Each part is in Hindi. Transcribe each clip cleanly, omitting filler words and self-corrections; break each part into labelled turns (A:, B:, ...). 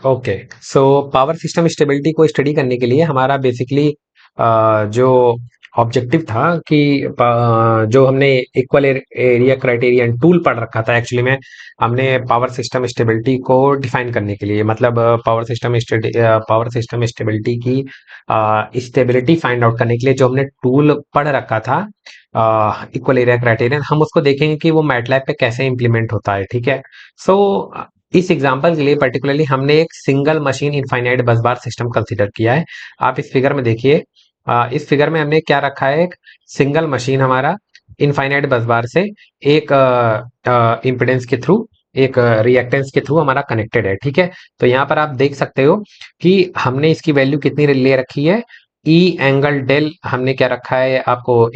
A: Okay, so power system stability को स्टडी करने के लिए हमारा बेसिकली जो ऑब्जेक्टिव था कि जो हमने इक्वल एरिया क्राइटेरियन टूल पढ़ रखा था एक्चुअली में, हमने पावर सिस्टम स्टेबिलिटी को डिफाइन करने के लिए, मतलब पावर सिस्टम स्टेबिलिटी की स्टेबिलिटी फाइंड आउट करने के लिए जो हमने टूल पढ़ रखा था इक्वल एरिया क्राइटेरियन, हम उसको देखेंगे कि वो मैटलैब पे कैसे इंप्लीमेंट होता है। ठीक है, सो इस एग्जांपल के लिए पर्टिकुलरली हमने एक सिंगल मशीन इनफाइनाइट बस बार सिस्टम कंसीडर किया है। आप इस फिगर में देखिए, इस फिगर में हमने क्या रखा है, एक सिंगल मशीन हमारा इनफाइनाइट बस बार से एक इम्पिडेंस के थ्रू, एक रिएक्टेंस के थ्रू हमारा कनेक्टेड है। ठीक है, तो यहाँ पर आप देख सकते हो कि हमने इसकी वैल्यू कितनी ले रखी है, ई एंगल डेल हमने क्या रखा है, आपको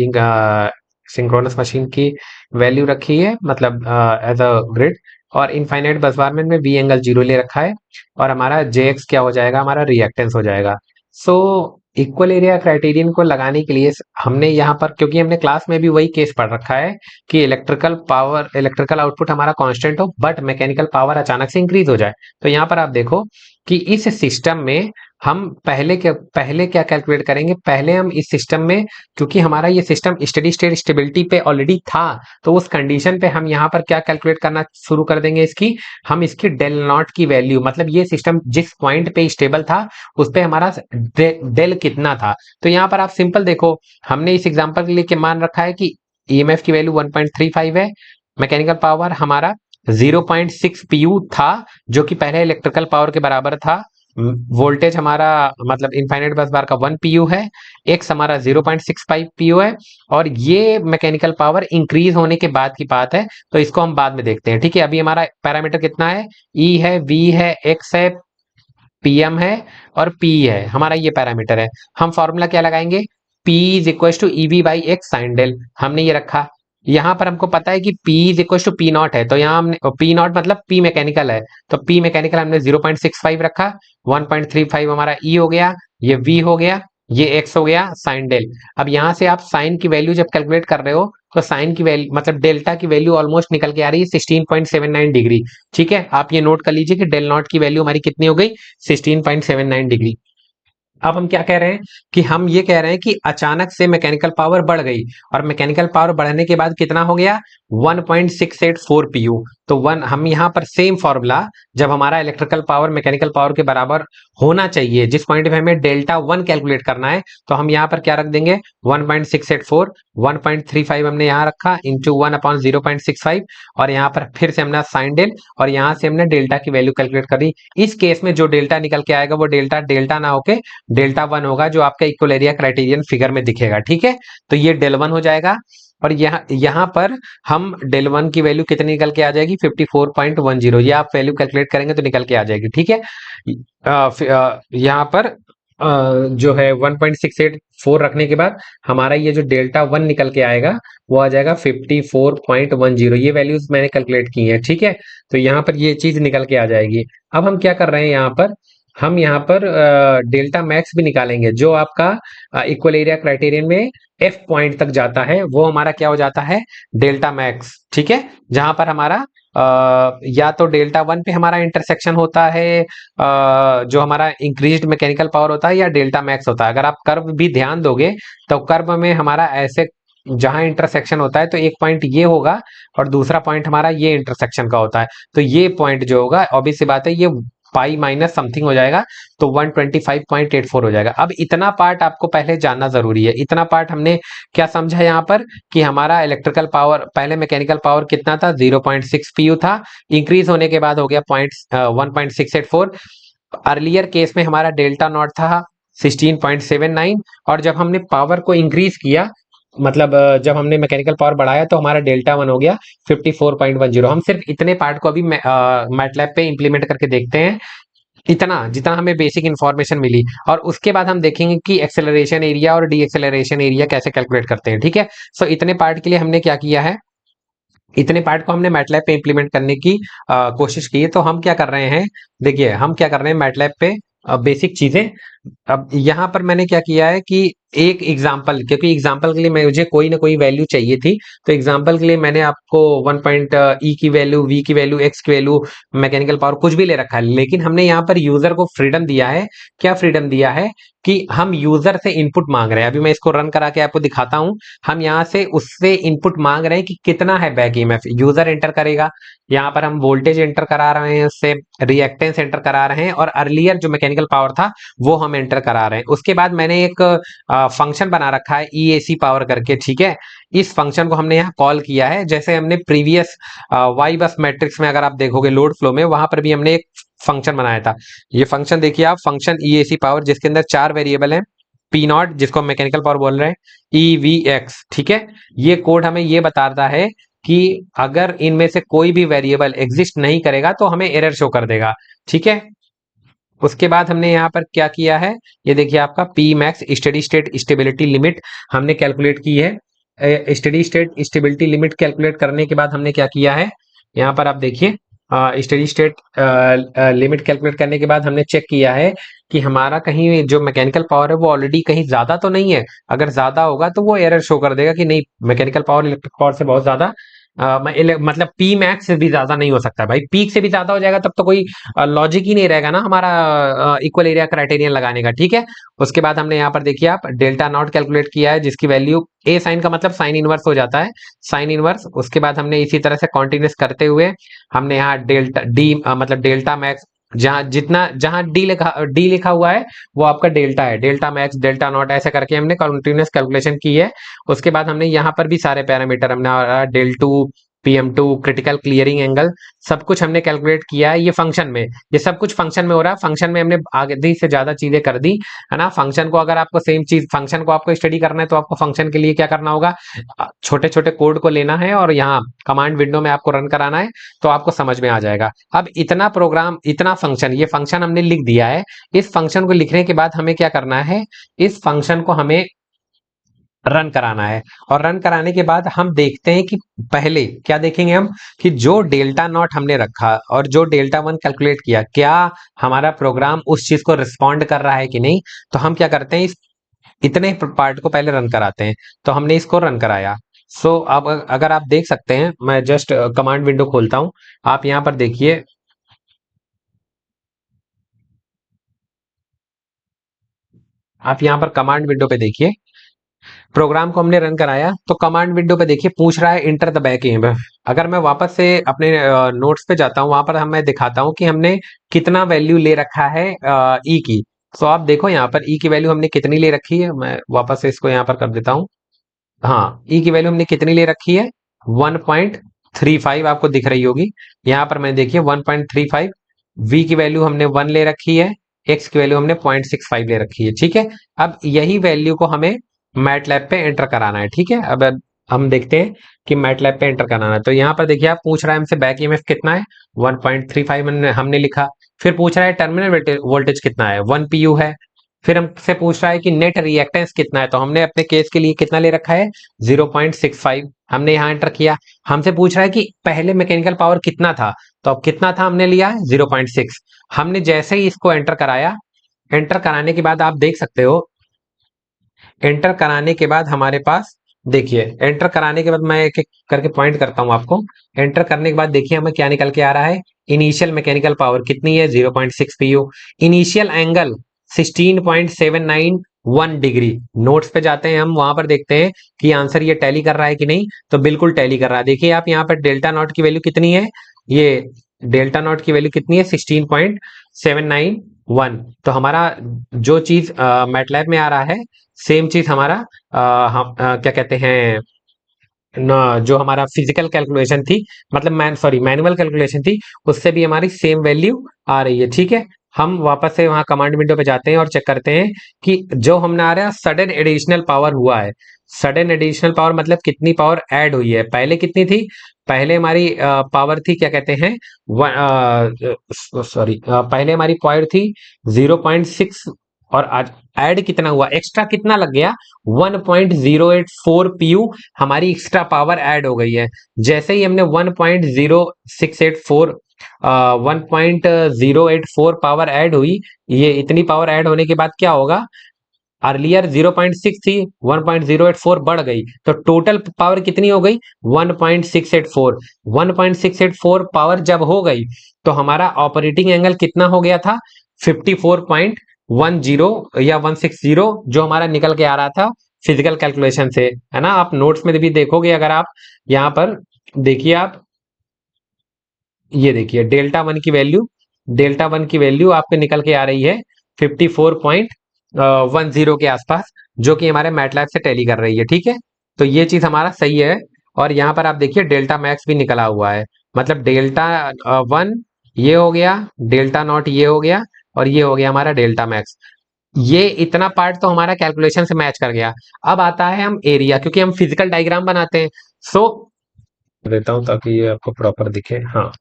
A: सिंक्रोनस मशीन की वैल्यू रखी है, मतलब एज अ ग्रिड, और इनफाइनाइट बस बार में वी एंगल 0 ले रखा है, और हमारा जे एक्स क्या हो जाएगा, हमारा रिएक्टेंस हो जाएगा। सो इक्वल एरिया क्राइटेरियन को लगाने के लिए हमने यहाँ पर, क्योंकि हमने क्लास में भी वही केस पढ़ रखा है कि इलेक्ट्रिकल आउटपुट हमारा कांस्टेंट हो बट मैकेनिकल पावर अचानक से इंक्रीज हो जाए, तो यहाँ पर आप देखो कि इस सिस्टम में हम पहले क्या कैलकुलेट करेंगे, पहले हम इस सिस्टम में, क्योंकि हमारा ये सिस्टम स्टेडी स्टेट स्टेबिलिटी पे ऑलरेडी था, तो उस कंडीशन पे हम यहाँ पर क्या कैलकुलेट करना शुरू कर देंगे, इसकी हम इसकी डेल नॉट की वैल्यू, मतलब ये सिस्टम जिस पॉइंट पे स्टेबल था उस पे हमारा डेल कितना था। तो यहाँ पर आप सिंपल देखो, हमने इस एग्जांपल के लिए क्या मान रखा है कि ईएमएफ की वैल्यू 1.35 है, मैकेनिकल पावर हमारा 0.6 पीयू था जो कि पहले इलेक्ट्रिकल पावर के बराबर था, वोल्टेज हमारा मतलब इनफाइनाइट बस बार का 1 पीयू है, एक्स हमारा 0.65 पीयू है, और ये मैकेनिकल पावर इंक्रीज होने के बाद की बात है, तो इसको हम बाद में देखते हैं। ठीक है, अभी हमारा पैरामीटर कितना है, ई है, वी है, एक्स है, पीएम है और पी है, हमारा ये पैरामीटर है। हम फॉर्मूला क्या लगाएंगे, p is equal to E V by x sine del, हमने ये रखा। यहाँ पर हमको पता है कि P is equal to p naught है, तो यहाँ हमने पी नॉट मतलब P मैकेनिकल है, तो P मैकेनिकल हमने 0.65 रखा, 1.35 हमारा E हो गया, ये V हो गया, ये X हो गया साइन डेल। अब यहाँ से आप साइन की वैल्यू जब कैलकुलेट कर रहे हो तो साइन की वैल्यू मतलब डेल्टा की वैल्यू ऑलमोस्ट निकल के आ रही है 16.79 डिग्री। ठीक है, आप ये नोट कर लीजिए कि डेल नॉट की वैल्यू हमारी कितनी हो गई, 16.79 डिग्री। अब हम क्या कह रहे हैं कि हम ये कह रहे हैं कि अचानक से मैकेनिकल पावर बढ़ गई, और मैकेनिकल पावर बढ़ने के बाद कितना हो गया, 1.684 पीयू। तो वन हम यहाँ पर सेम फॉर्मूला, जब हमारा इलेक्ट्रिकल पावर मैकेनिकल पावर के बराबर होना चाहिए, जिस पॉइंट पे हमें डेल्टा वन कैलकुलेट करना है, तो हम यहाँ पर क्या रख देंगे, 1.684, 1.35 हमने यहाँ रखा इंटू 1/0.65, और यहाँ पर फिर से हमने साइन डेल, और यहाँ से हमने डेल्टा की वैल्यू कैलकुलेट करी। इस केस में जो डेल्टा निकल के आएगा वो डेल्टा डेल्टा ना होके डेल्टा वन होगा, जो आपका इक्वल एरिया क्राइटेरियन फिगर में दिखेगा। ठीक है, तो ये डेल वन हो जाएगा, और यहाँ पर हम डेल वन की वैल्यू कितनी निकल के आ जाएगी, 54.10, ये आप वैल्यू कैलकुलेट करेंगे तो निकल के आ जाएगी। ठीक है, यहाँ पर जो है 1.684 रखने के बाद हमारा ये जो डेल्टा वन निकल के आएगा वो आ जाएगा 54.10, ये वैल्यूज मैंने कैलकुलेट की है। ठीक है, तो यहाँ पर ये चीज निकल के आ जाएगी। अब हम क्या कर रहे हैं, यहाँ पर हम यहाँ पर डेल्टा मैक्स भी निकालेंगे, जो आपका इक्वल एरिया क्राइटेरियन में एफ पॉइंट तक जाता है, वो हमारा क्या हो जाता है, डेल्टा मैक्स। ठीक है, जहां पर हमारा या तो डेल्टा वन पे हमारा इंटरसेक्शन होता है, जो हमारा इंक्रीज्ड मैकेनिकल पावर होता है, या डेल्टा मैक्स होता है। अगर आप कर्व भी ध्यान दोगे तो कर्व में हमारा ऐसे जहां इंटरसेक्शन होता है तो एक पॉइंट ये होगा और दूसरा पॉइंट हमारा ये इंटरसेक्शन का होता है, तो ये पॉइंट जो होगा ऑब्वियस सी बात है ये पाई माइनस समथिंग हो जाएगा, तो 125.84 हो जाएगा। अब इतना पार्ट आपको पहले जानना जरूरी है। इतना पार्ट हमने क्या समझा यहाँ पर कि हमारा इलेक्ट्रिकल पावर, पहले मैकेनिकल पावर कितना था, 0.6 पीयू था, इंक्रीज होने के बाद हो गया 1.684। अर्लियर केस में हमारा डेल्टा नॉट था 16.79, और जब हमने पावर को इंक्रीज किया, मतलब जब हमने मैकेनिकल पावर बढ़ाया तो हमारा डेल्टा वन हो गया 54.10। हम सिर्फ इतने पार्ट को अभी मैटलैब पे इंप्लीमेंट करके देखते हैं, इतना जितना हमें बेसिक इंफॉर्मेशन मिली, और उसके बाद हम देखेंगे कि एक्सेलरेशन एरिया और डी एक्सेलरेशन एरिया कैसे कैलकुलेट करते हैं। ठीक है, सो इतने पार्ट के लिए हमने क्या किया है, इतने पार्ट को हमने मैटलैब पे इंप्लीमेंट करने की कोशिश की है। तो हम क्या कर रहे हैं, देखिए हम क्या कर रहे हैं मैटलैब पे बेसिक चीजें अब यहाँ पर मैंने क्या किया है कि एक एग्जाम्पल, क्योंकि एग्जाम्पल के लिए मुझे कोई ना कोई वैल्यू चाहिए थी, तो एग्जाम्पल के लिए मैंने आपको 1 पॉइंट ई की वैल्यू, वी की वैल्यू, एक्स की वैल्यू, मैकेनिकल पावर कुछ भी ले रखा है, लेकिन हमने यहाँ पर यूजर को फ्रीडम दिया है। क्या फ्रीडम दिया है कि हम यूजर से इनपुट मांग रहे हैं। अभी मैं इसको रन करा के आपको दिखाता हूं। हम यहाँ से उससे इनपुट मांग रहे हैं कि कितना है बैक ईएमएफ, यूजर एंटर करेगा। यहाँ पर हम वोल्टेज एंटर करा रहे हैं, उससे रिएक्टेंस एंटर करा रहे हैं, और अर्लियर जो मैकेनिकल पावर था वो हम एंटर करा रहे हैं। उसके बाद मैंने एक फंक्शन बना रखा है ईएसी पावर करके, ठीक है। इस फंक्शन को हमने यहाँ कॉल किया है, जैसे हमने प्रीवियस वाई बस मैट्रिक्स में अगर आप देखोगे लोड फ्लो में, वहां पर भी हमने एक फंक्शन बनाया था। ये फंक्शन देखिए आप, फंक्शन ईएसी पावर, जिसके अंदर 4 वेरिएबल हैं। पी नॉट, जिसको हम मैकेनिकल पावर बोल रहे हैं, ई वी एक्स, ठीक है। ये कोड हमें ये बताता है कि अगर इनमें से कोई भी वेरिएबल एग्जिस्ट नहीं करेगा तो हमें एरर शो कर देगा, ठीक है। उसके बाद हमने यहाँ पर क्या किया है, ये देखिए आपका P max steady state stability limit हमने कैलकुलेट की है। Steady state stability limit calculate करने के बाद हमने क्या किया है, यहाँ पर आप देखिए, स्टेडी स्टेट लिमिट कैलकुलेट करने के बाद हमने चेक किया है कि हमारा कहीं जो मैकेनिकल पावर है वो ऑलरेडी कहीं ज्यादा तो नहीं है। अगर ज्यादा होगा तो वो एरर शो कर देगा कि नहीं, मैकेनिकल पावर इलेक्ट्रिक पावर से बहुत ज्यादा, मतलब पी मैक्स से भी ज्यादा नहीं हो सकता भाई। पीक से भी ज्यादा हो जाएगा तब तो कोई लॉजिक ही नहीं रहेगा ना हमारा इक्वल एरिया क्राइटेरियन लगाने का, ठीक है। उसके बाद हमने यहाँ पर देखिए आप डेल्टा नॉट कैलकुलेट किया है, जिसकी वैल्यू ए साइन का मतलब साइन इनवर्स हो जाता है, साइन इनवर्स। उसके बाद हमने इसी तरह से कॉन्टिन्यूस करते हुए हमने यहाँ डेल्टा डी मतलब डेल्टा मैक्स, जहां डी लिखा हुआ है वो आपका डेल्टा है, डेल्टा मैक्स, डेल्टा नॉट, ऐसे करके हमने कंटिन्यूस कैलकुलेशन की है। उसके बाद हमने यहाँ पर भी सारे पैरामीटर हमने del two, PM2, critical clearing angle, सब कुछ हमने कैलकुलेट किया है ये फंक्शन में। ये सब कुछ फंक्शन में हो रहा है, फंक्शन में हमने आधी से ज्यादा चीजें कर दी, है ना। फंक्शन को अगर आपको सेम चीज, फंक्शन को आपको स्टडी करना है तो आपको फंक्शन के लिए क्या करना होगा, छोटे छोटे कोड को लेना है और यहाँ कमांड विंडो में आपको रन कराना है, तो आपको समझ में आ जाएगा। अब इतना प्रोग्राम, इतना फंक्शन, ये फंक्शन हमने लिख दिया है। इस फंक्शन को लिखने के बाद हमें क्या करना है, इस फंक्शन को हमें रन कराना है। और रन कराने के बाद हम देखते हैं कि पहले क्या देखेंगे हम, कि जो डेल्टा नॉट हमने रखा और जो डेल्टा वन कैलकुलेट किया, क्या हमारा प्रोग्राम उस चीज को रिस्पॉन्ड कर रहा है कि नहीं। तो हम क्या करते हैं, इस इतने पार्ट को पहले रन कराते हैं। तो हमने इसको रन कराया। सो अब अगर आप देख सकते हैं, मैं जस्ट कमांड विंडो खोलता हूं, आप यहां पर देखिए, आप यहां पर कमांड विंडो पे देखिए, प्रोग्राम को हमने रन कराया तो कमांड विंडो पे देखिए पूछ रहा है इंटर द बैक ईएमएफ। अगर मैं वापस से अपने नोट्स पे जाता हूँ, वहां पर मैं दिखाता हूँ कि हमने कितना वैल्यू ले रखा है ई की। तो आप देखो यहाँ पर ई की वैल्यू हमने कितनी ले रखी है, मैं वापस से इसको यहाँ पर कर देता हूँ। हाँ, ई की वैल्यू हमने कितनी ले रखी है, 1.35 आपको दिख रही होगी। यहाँ पर मैंने देखिए 1.35, वी की वैल्यू हमने 1 ले रखी है, एक्स की वैल्यू हमने 0.65 ले रखी है, ठीक है। अब यही वैल्यू को हमें मैटलैब पे एंटर कराना है, ठीक है। अब हम देखते हैं कि मैटलैब पे एंटर कराना है। तो यहाँ पर देखिए आप, पूछ रहा है हमसे बैक ईएमएफ कितना है, 1.35 हमने लिखा। फिर पूछ रहा है टर्मिनल वोल्टेज कितना है, 1 pu है। फिर हमसे पूछ रहा है कि नेट रिएक्टेंस कितना है, तो हमने अपने केस के लिए कितना ले रखा है, 0.65 हमने यहाँ एंटर किया। हमसे पूछ रहा है कि पहले मैकेनिकल पावर कितना था, तो अब कितना था हमने लिया है 0.6। हमने जैसे ही इसको एंटर कराया, एंटर कराने के बाद आप देख सकते हो, एंटर कराने के बाद हमारे पास देखिए, एंटर कराने के बाद मैं एक एक करके पॉइंट करता हूं आपको। एंटर करने के बाद देखिए हमें क्या निकल के आ रहा है, इनिशियल मैकेनिकल पावर कितनी है, 0.6 pu। Initial angle 16.791 degree. Notes पे जाते हैं हम, वहां पर देखते हैं कि आंसर ये टैली कर रहा है कि नहीं, तो बिल्कुल टैली कर रहा है। देखिए आप यहाँ पर डेल्टा नॉट की वैल्यू कितनी है, ये डेल्टा नॉट की वैल्यू कितनी है, 16.791। तो हमारा जो चीज मैटलैब में आ रहा है, सेम चीज हमारा क्या कहते हैं ना, जो हमारा फिजिकल कैलकुलेशन थी, मतलब मैनुअल कैलकुलेशन थी, उससे भी हमारी सेम वैल्यू आ रही है, ठीक है। हम वापस से वहां कमांड विंडो पे जाते हैं और चेक करते हैं कि जो हमने आ रहा है सडन एडिशनल पावर हुआ है। सडन एडिशनल पावर मतलब कितनी पावर ऐड हुई है, पहले कितनी थी, पहले हमारी पावर थी, क्या कहते हैं, सॉरी, पहले हमारी पावर थी 0.6, और आज ऐड कितना हुआ, एक्स्ट्रा कितना लग गया, 1.084 pu हमारी एक्स्ट्रा पावर ऐड हो गई है। जैसे ही हमने 1.0684 1.084 पावर ऐड हुई। ये इतनी पावर ऐड होने के बाद क्या होगा, अर्लियर 0.6 थी, 1.084 बढ़ गई, तो टोटल पावर कितनी हो गई 1.684। 1.684 पावर जब हो गई तो हमारा ऑपरेटिंग एंगल कितना हो गया था 54.10 या 160, जो हमारा निकल के आ रहा था फिजिकल कैलकुलेशन से, है ना। आप नोट्स में भी देखोगे, अगर आप यहाँ पर देखिए, आप ये देखिए डेल्टा वन की वैल्यू आपके निकल के आ रही है 54.10 के आसपास, जो कि हमारे मैटलैब से टैली कर रही है, ठीक है। तो ये चीज हमारा सही है। और यहाँ पर आप देखिए डेल्टा मैक्स भी निकला हुआ है, मतलब डेल्टा वन ये हो गया, डेल्टा नॉट ये हो गया, और ये हो गया हमारा डेल्टा मैक्स। ये इतना पार्ट तो हमारा कैलकुलेशन से मैच कर गया। अब आता है हम एरिया, क्योंकि हम फिजिकल डायग्राम बनाते हैं। सो देता हूं ताकि ये आपको प्रॉपर दिखे। हाँ,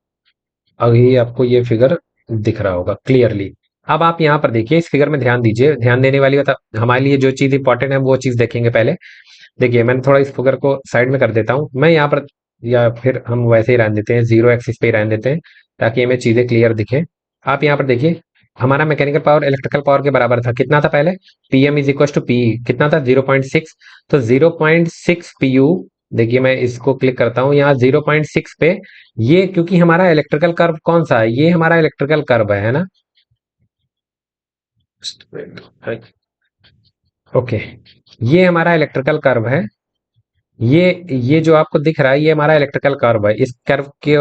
A: अभी आपको ये फिगर दिख रहा होगा क्लियरली। अब आप यहाँ पर देखिए, इस फिगर में ध्यान दीजिए। ध्यान देने वाली बात, हमारे लिए जो चीज इंपॉर्टेंट है वो चीज देखेंगे पहले। देखिए, मैंने थोड़ा इस फिगर को साइड में कर देता हूँ मैं यहाँ पर, या फिर हम वैसे ही रहने देते हैं, जीरो एक्सिस पे ही रहने देते हैं ताकि हमें चीजें क्लियर दिखे। आप यहाँ पर देखिए, हमारा मैकेनिकल पावर इलेक्ट्रिकल पावर के बराबर था, कितना था पहले, p m is equal to p, कितना था 0.6। तो 0.6 पी यू, देखिए मैं इसको क्लिक करता हूँ यहाँ 0.6 पे। ये क्योंकि हमारा इलेक्ट्रिकल कर्व कौन सा है, ये हमारा इलेक्ट्रिकल कर्व है ना। ओके, ये हमारा इलेक्ट्रिकल कर्व है। ये जो आपको दिख रहा है ये हमारा इलेक्ट्रिकल कर्व है। इस कर्व की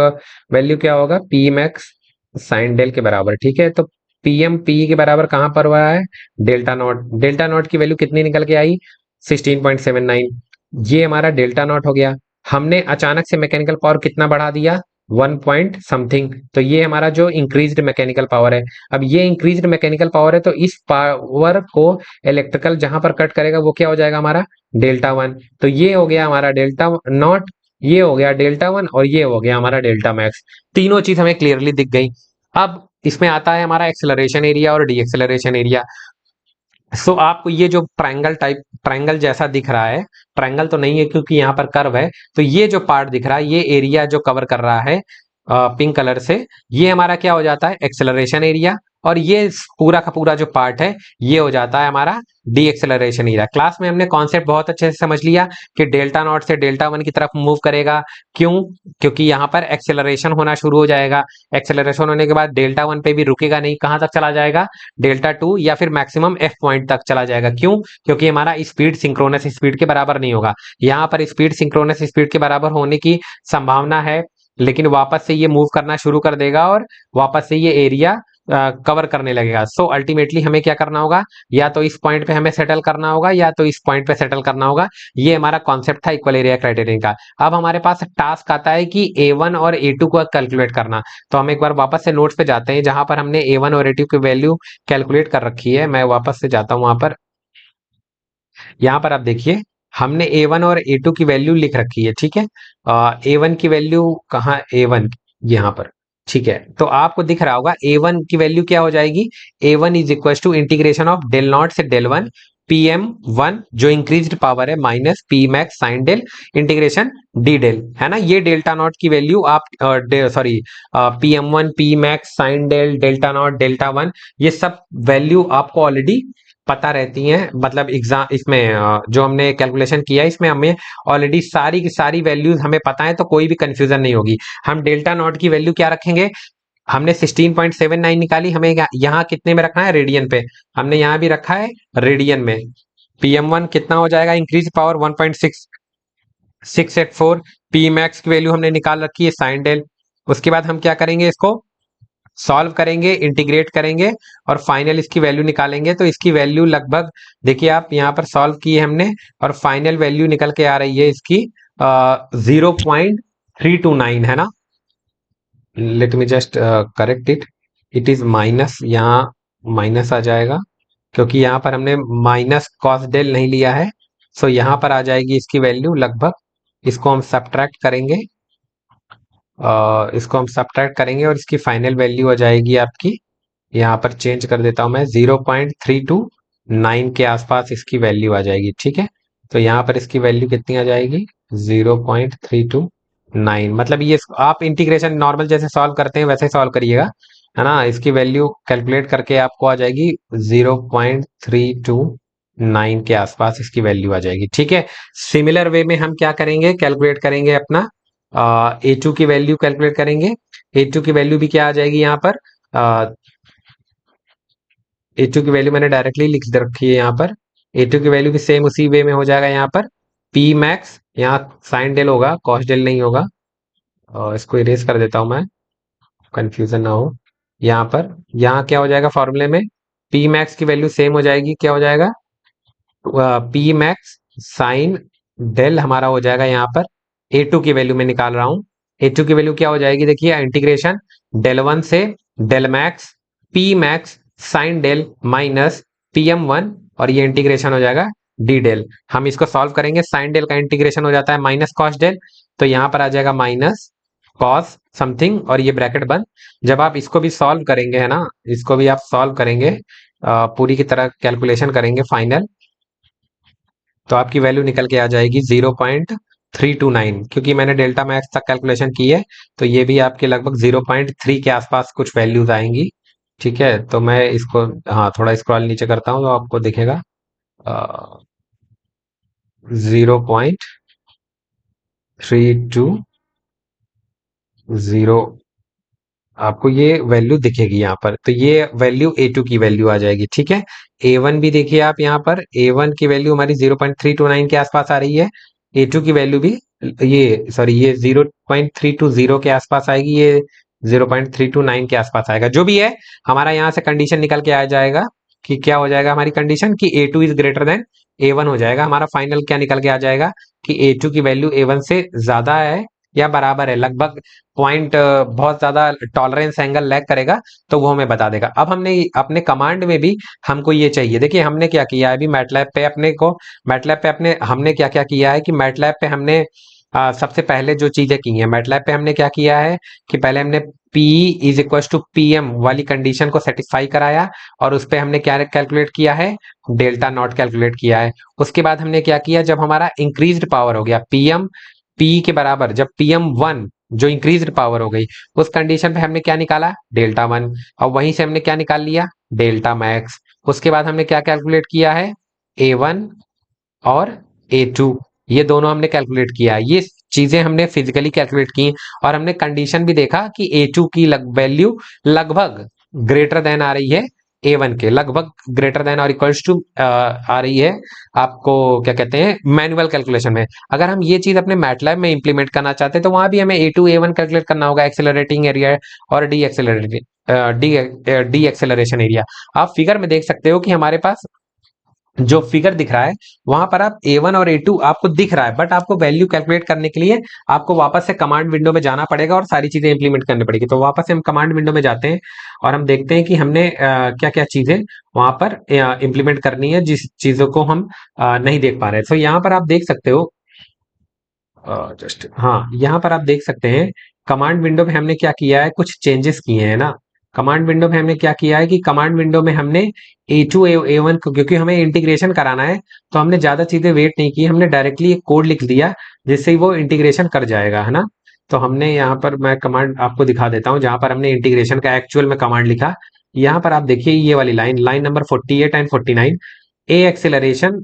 A: वैल्यू क्या होगा, पी मैक्स साइन डेल के बराबर, ठीक है। तो पी एम पी के बराबर कहां पर हुआ है, डेल्टा नॉट। डेल्टा नॉट की वैल्यू कितनी निकल के आई 16.79। ये हमारा डेल्टा नॉट हो गया। हमने अचानक से मैकेनिकल पावर कितना बढ़ा दिया, 1 पॉइंट समथिंग, तो ये हमारा जो इंक्रीज्ड मैकेनिकल पावर है। अब ये इंक्रीज्ड मैकेनिकल पावर है, तो इस पावर को इलेक्ट्रिकल जहां पर कट करेगा वो क्या हो जाएगा हमारा डेल्टा वन। तो ये हो गया हमारा डेल्टा नॉट, ये हो गया डेल्टा वन, और ये हो गया हमारा डेल्टा मैक्स। तीनों चीज हमें क्लियरली दिख गई। अब इसमें आता है हमारा एक्सेलरेशन एरिया और डी एक्सेलरेशन एरिया। सो आपको ये जो ट्रायंगल टाइप, ट्रायंगल जैसा दिख रहा है, ट्रायंगल तो नहीं है क्योंकि यहाँ पर कर्व है, तो ये जो पार्ट दिख रहा है, ये एरिया जो कवर कर रहा है पिंक कलर से, ये हमारा क्या हो जाता है एक्सेलरेशन एरिया। और ये पूरा का पूरा जो पार्ट है ये हो जाता है हमारा डी एक्सेलरेशन एरिया। क्लास में हमने कॉन्सेप्ट बहुत अच्छे से समझ लिया कि डेल्टा नॉट से डेल्टा वन की तरफ मूव करेगा। क्यों, क्योंकि यहाँ पर एक्सेलरेशन होना शुरू हो जाएगा। एक्सेलरेशन होने के बाद डेल्टा वन पे भी रुकेगा नहीं, कहाँ तक चला जाएगा, डेल्टा टू या फिर मैक्सिमम एफ पॉइंट तक चला जाएगा। क्यों, क्योंकि हमारा स्पीड सिंक्रोनस स्पीड के बराबर नहीं होगा। यहाँ पर स्पीड सिंक्रोनस स्पीड के बराबर होने की संभावना है, लेकिन वापस से ये मूव करना शुरू कर देगा और वापस से ये एरिया कवर करने लगेगा। सो अल्टीमेटली हमें क्या करना होगा, या तो इस पॉइंट पे हमें सेटल करना होगा या तो इस पॉइंट पे सेटल करना होगा। ये हमारा कॉन्सेप्ट था इक्वल एरिया क्राइटेरियन का। अब हमारे पास टास्क आता है कि A1 और A2 को कैलकुलेट करना। तो हम एक बार वापस से नोट्स पे जाते हैं जहां पर हमने A1 और A2 की वैल्यू कैलकुलेट कर रखी है। मैं वापस से जाता हूं वहां पर, यहाँ पर आप देखिए हमने A1 और A2 की वैल्यू लिख रखी है, ठीक है। A1 की वैल्यू कहाँ, A1 यहाँ पर, ठीक है। तो आपको दिख रहा होगा A1 की वैल्यू क्या हो जाएगी, A1 is equal to integration of del naught से del one P M one, जो इंक्रीज्ड पावर है, minus P max sine del integration D del, है ना। ये डेल्टा नॉट की वैल्यू आप sorry P M one P max sine del delta naught delta one, ये सब वैल्यू आपको ऑलरेडी पता रहती हैं। मतलब एग्जाम इसमें जो हमने कैलकुलेशन किया है इसमें हमें ऑलरेडी सारी की सारी वैल्यूज हमें पता है, तो कोई भी कंफ्यूजन नहीं होगी। हम डेल्टा नॉट की वैल्यू क्या रखेंगे, हमने 16.79 निकाली, हमें यहाँ कितने में रखना है, रेडियन पे। हमने यहाँ भी रखा है रेडियन में। पीएम वन कितना हो जाएगा, इंक्रीज पावर 1.684। पी मैक्स की वैल्यू हमने निकाल रखी है साइन डेल। उसके बाद हम क्या करेंगे, इसको सॉल्व करेंगे, इंटीग्रेट करेंगे और फाइनल इसकी वैल्यू निकालेंगे। तो इसकी वैल्यू लगभग देखिए, आप यहाँ पर सॉल्व की है हमने और फाइनल वैल्यू निकल के आ रही है इसकी 0.329, है ना। Let me just correct it, it is minus, यहाँ माइनस आ जाएगा क्योंकि यहाँ पर हमने माइनस कॉस डेल नहीं लिया है। सो यहाँ पर आ जाएगी इसकी वैल्यू लगभग, इसको हम सब्ट्रैक्ट करेंगे, इसको हम सब्ट्रैक्ट करेंगे और इसकी फाइनल वैल्यू आ जाएगी आपकी, यहाँ पर चेंज कर देता हूं मैं, 0.329 के आसपास इसकी वैल्यू आ जाएगी, ठीक है। तो यहाँ पर इसकी वैल्यू कितनी आ जाएगी, 0.32 9, मतलब ये आप इंटीग्रेशन नॉर्मल जैसे सॉल्व करते हैं वैसे सॉल्व करिएगा, है ना। इसकी वैल्यू कैलकुलेट करके आपको आ जाएगी 0.329 के आसपास इसकी वैल्यू आ जाएगी, ठीक है। सिमिलर वे में हम क्या करेंगे, कैलकुलेट करेंगे अपना A2 की वैल्यू कैलकुलेट करेंगे। A2 की वैल्यू भी क्या आ जाएगी यहाँ पर, A2 की वैल्यू मैंने डायरेक्टली लिख रखी है यहाँ पर। A2 की वैल्यू भी सेम उसी वे में हो जाएगा यहाँ पर, पी मैक्स, यहाँ साइन डेल होगा, कॉस डेल नहीं होगा। और इसको इरेज कर देता हूं मैं, कंफ्यूजन ना हो। यहाँ पर, यहाँ क्या हो जाएगा फॉर्मूले में, पी मैक्स की वैल्यू सेम हो जाएगी, क्या हो जाएगा, पी मैक्स साइन डेल हमारा हो जाएगा यहाँ पर। A2 की वैल्यू मैं निकाल रहा हूँ। A2 की वैल्यू क्या हो जाएगी, देखिए इंटीग्रेशन डेल वन से del max p max sine del minus PM1, और ये इंटीग्रेशन हो जाएगा डी डेल। हम इसको सॉल्व करेंगे, साइन डेल का इंटीग्रेशन हो जाता है माइनस कॉस डेल, तो यहाँ पर आ जाएगा माइनस कॉस समथिंग, और ये ब्रैकेट बंद। जब आप इसको भी सॉल्व करेंगे, है ना, इसको भी आप सॉल्व करेंगे, पूरी की तरह कैलकुलेशन करेंगे फाइनल, तो आपकी वैल्यू निकल के आ जाएगी 0.329, क्योंकि मैंने डेल्टा मैक्स तक कैलकुलेशन की है, तो ये भी आपके लगभग 0.3 के आसपास कुछ वैल्यूज आएंगी, ठीक है। तो मैं इसको, हाँ, थोड़ा स्क्रॉल नीचे करता हूँ तो आपको दिखेगा 0.32 आपको ये वैल्यू दिखेगी यहाँ पर, तो ये वैल्यू A2 की वैल्यू आ जाएगी, ठीक है। A1 भी देखिए आप यहाँ पर, A1 की वैल्यू हमारी 0.329 के आसपास आ रही है। A2 की वैल्यू भी, ये सॉरी, ये 0.320 के आसपास आएगी, ये 0.329 के आसपास आएगा। जो भी है, हमारा यहाँ से कंडीशन निकल के आ जाएगा कि क्या हो जाएगा हमारी कंडीशन, कि A2 is greater then A1 हो जाएगा। हमारा फाइनल क्या निकल के आ जाएगा कि A2 की वैल्यू A1 से ज्यादा है या बराबर है, लगभग पॉइंट बहुत ज्यादा टॉलरेंस एंगल लैग करेगा, तो वो हमें बता देगा। अब हमने अपने कमांड में भी हमको ये चाहिए, देखिए हमने क्या किया है अभी मैटलैब पे, अपने हमने क्या क्या किया है कि मैटलैब पे हमने सबसे पहले जो चीजें की हैं, मैटलैब पे हमने क्या किया है कि पहले हमने P is equal to PM वाली कंडीशन को सेटिस्फाई कराया, और उस पे हमने क्या कैलकुलेट किया है, डेल्टा नॉट कैलकुलेट किया है। उसके बाद हमने क्या किया, जब हमारा इंक्रीज्ड पावर हो गया PM P के बराबर, जब PM1 जो इंक्रीज्ड पावर हो गई, उस कंडीशन पे हमने क्या निकाला, डेल्टा 1, और वहीं से हमने क्या निकाल लिया, डेल्टा मैक्स। उसके बाद हमने क्या कैलकुलेट किया है, A1 और A2, ये दोनों हमने कैलकुलेट किया है। ये चीजें हमने फिजिकली कैलकुलेट की, और हमने कंडीशन भी देखा कि A2 की वैल्यू लगभग ग्रेटर देन आ रही है A1 के, लगभग ग्रेटर देन और इक्वल्स टू आ रही है आपको, क्या कहते हैं, मैनुअल कैलकुलेशन में। अगर हम ये चीज अपने मैटलैब में इंप्लीमेंट करना चाहते हैं, तो वहां भी हमें A2 A1 कैलकुलेट करना होगा, एक्सेलरेटिंग एरिया और डी एक्सेलरेशन एरिया। आप फिगर में देख सकते हो कि हमारे पास जो फिगर दिख रहा है, वहां पर आप A1 और A2 आपको दिख रहा है, बट आपको वैल्यू कैलकुलेट करने के लिए आपको वापस से कमांड विंडो में जाना पड़ेगा और सारी चीजें इंप्लीमेंट करनी पड़ेगी। तो वापस से हम कमांड विंडो में जाते हैं और हम देखते हैं कि हमने क्या क्या चीजें वहां पर इंप्लीमेंट करनी है, जिस चीजों को हम नहीं देख पा रहे हैं। तो यहाँ पर आप देख सकते हो, जस्ट हाँ, यहाँ पर आप देख सकते हैं कमांड विंडो में हमने क्या किया है, कुछ चेंजेस किए हैं ना। कमांड विंडो में हमने क्या किया है कि कमांड विंडो में हमने A2 A1 को, क्योंकि हमें इंटीग्रेशन कराना है, तो हमने ज्यादा चीजें वेट नहीं की, हमने डायरेक्टली एक कोड लिख दिया जिससे वो इंटीग्रेशन कर जाएगा, है ना। तो हमने यहाँ पर, मैं कमांड आपको दिखा देता हूँ जहां पर हमने इंटीग्रेशन का एक्चुअल में कमांड लिखा। यहाँ पर आप देखिए ये वाली line, line number 48 and 49, A acceleration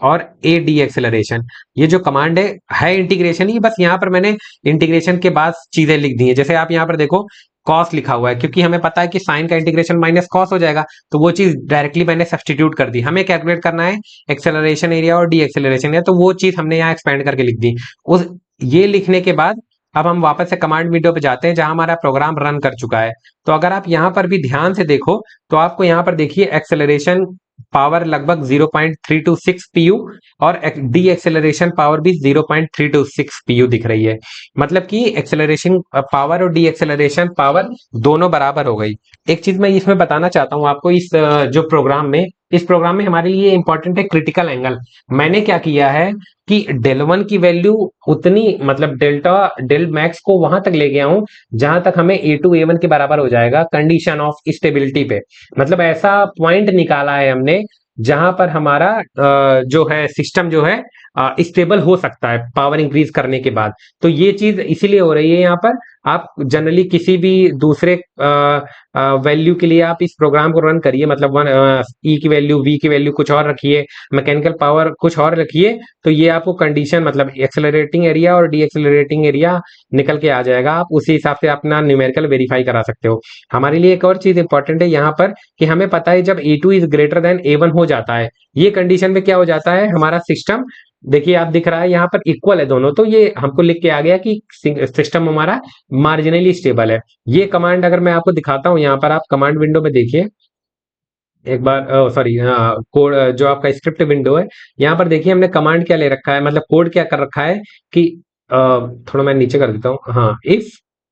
A: और ए डी एक्सेलरेशन, ये जो कमांड है इंटीग्रेशन ही, बस यहाँ पर मैंने इंटीग्रेशन के बाद चीजें लिख दी है। जैसे आप यहाँ पर देखो कॉस लिखा हुआ है, क्योंकि हमें पता है कि साइन का इंटीग्रेशन माइनस कॉस हो जाएगा, तो वो चीज डायरेक्टली मैंने सब्सटीट्यूट कर दी। हमें कैलकुलेट करना है एक्सेलरेशन एरिया और डी एक्सेलरेशन एरिया, तो वो चीज हमने यहाँ एक्सपेंड करके लिख दी। उस ये लिखने के बाद अब हम वापस से कमांड विंडो पे जाते हैं जहां हमारा प्रोग्राम रन कर चुका है। तो अगर आप यहाँ पर भी ध्यान से देखो, तो आपको यहाँ पर देखिए एक्सेलरेशन पावर लगभग 0.326 पीयू, और डी एक्सेलरेशन पावर भी 0.326 पीयू दिख रही है। मतलब कि एक्सेलरेशन पावर और डी एक्सेलरेशन पावर दोनों बराबर हो गई। एक चीज मैं इसमें बताना चाहता हूं आपको, जो प्रोग्राम में, इस प्रोग्राम में हमारे लिए इंपॉर्टेंट है क्रिटिकल एंगल। मैंने क्या किया है कि डेल 1 की वैल्यू उतनी, मतलब डेल मैक्स को वहां तक ले गया हूं जहां तक हमें A2 A1 के बराबर हो जाएगा कंडीशन ऑफ स्टेबिलिटी पे। मतलब ऐसा पॉइंट निकाला है हमने जहां पर हमारा जो है सिस्टम जो है स्टेबल हो सकता है पावर इंक्रीज करने के बाद। तो ये चीज इसीलिए हो रही है यहाँ पर। आप जनरली किसी भी दूसरे वैल्यू के लिए आप इस प्रोग्राम को रन करिए, मतलब वन ई की वैल्यू, वी की वैल्यू कुछ और रखिए, मैकेनिकल पावर कुछ और रखिए, तो ये आपको कंडीशन मतलब एक्सेलरेटिंग एरिया और डी एक्सेलरेटिंग एरिया निकल के आ जाएगा। आप उसी हिसाब से अपना न्यूमेरिकल वेरीफाई करा सकते हो। हमारे लिए एक और चीज इंपॉर्टेंट है यहाँ पर कि हमें पता है जब A two is greater than A one हो जाता है, ये कंडीशन में क्या हो जाता है, हमारा सिस्टम, देखिए आप दिख रहा है यहाँ पर इक्वल है दोनों, तो ये हमको लिख के आ गया कि सिस्टम हमारा मार्जिनली स्टेबल है। ये कमांड अगर मैं आपको दिखाता हूँ, यहाँ पर आप कमांड विंडो में देखिए एक बार, सॉरी, कोड जो आपका स्क्रिप्ट विंडो है, यहाँ पर देखिए हमने कमांड क्या ले रखा है, मतलब कोड क्या कर रखा है कि थोड़ा मैं नीचे कर देता हूँ, हाँ, इफ,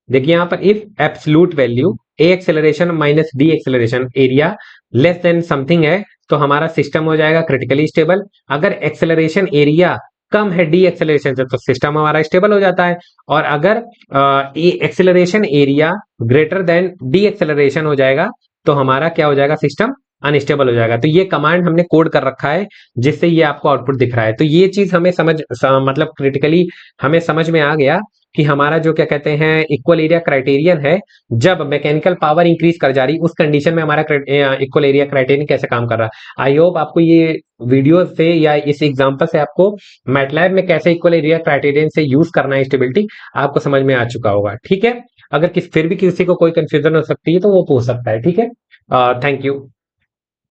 A: देखिए यहाँ पर if absolute value A acceleration minus D acceleration area less than something है, तो हमारा सिस्टम हो जाएगा क्रिटिकली स्टेबल। अगर एक्सेलरेशन एरिया कम है डी एक्सेलरेशन से, तो सिस्टम हमारा स्टेबल हो जाता है। और अगर acceleration area greater than D acceleration हो जाएगा, तो हमारा क्या हो जाएगा, सिस्टम अनस्टेबल हो जाएगा। तो ये कमांड हमने कोड कर रखा है, जिससे ये आपको आउटपुट दिख रहा है। तो ये चीज हमें मतलब क्रिटिकली हमें समझ में आ गया कि हमारा जो क्या कहते हैं इक्वल एरिया क्राइटेरियन है, जब मैकेनिकल पावर इंक्रीज कर जा रही उस कंडीशन में हमारा इक्वल एरिया क्राइटेरियन कैसे काम कर रहा है। आई होप आपको ये वीडियो से या इस एग्जांपल से आपको मैटलैब में कैसे इक्वल एरिया क्राइटेरियन से यूज करना है स्टेबिलिटी, आपको समझ में आ चुका होगा। ठीक है, अगर फिर भी किसी को कोई कंफ्यूजन हो सकती है तो वो पूछ सकता है। ठीक है, थैंक यू।